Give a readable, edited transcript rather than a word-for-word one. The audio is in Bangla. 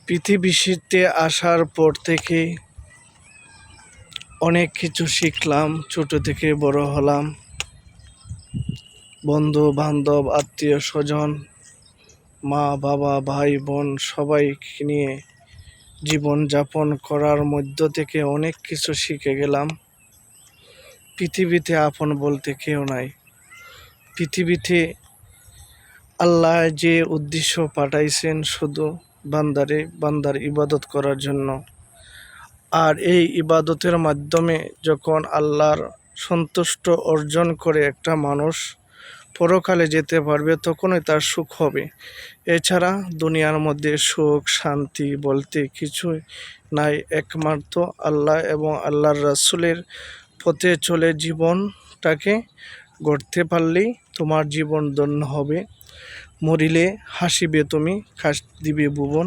পৃথিবীতে আসার পর থেকে অনেক কিছু শিখলাম। ছোট থেকে বড় হলাম, বন্ধু বান্ধব, আত্মীয় স্বজন, মা বাবা, ভাই বোন সবাইকে নিয়ে জীবন যাপন করার মধ্য থেকে অনেক কিছু শিখে গেলাম। পৃথিবীতে আপন বলতে কেউ নাই। পৃথিবীতে আল্লাহ যে উদ্দেশ্য পাঠাইছেন শুধু বান্দার ইবাদত করার জন্য। আর এই ইবাদতের মাধ্যমে যখন আল্লাহর সন্তুষ্ট অর্জন করে একটা মানুষ পরকালে যেতে পারবে, তখনই তার সুখ হবে। এছাড়া দুনিয়ার মধ্যে সুখ শান্তি বলতে কিছুই নাই। একমাত্র আল্লাহ এবং আল্লাহর রাসূলের পথে চলে জীবনটাকে গড়তে পারলেই তোমার জীবন ধন্য হবে। মরিলে হাসিবে তুমি, কাশ দিবে ভুবন।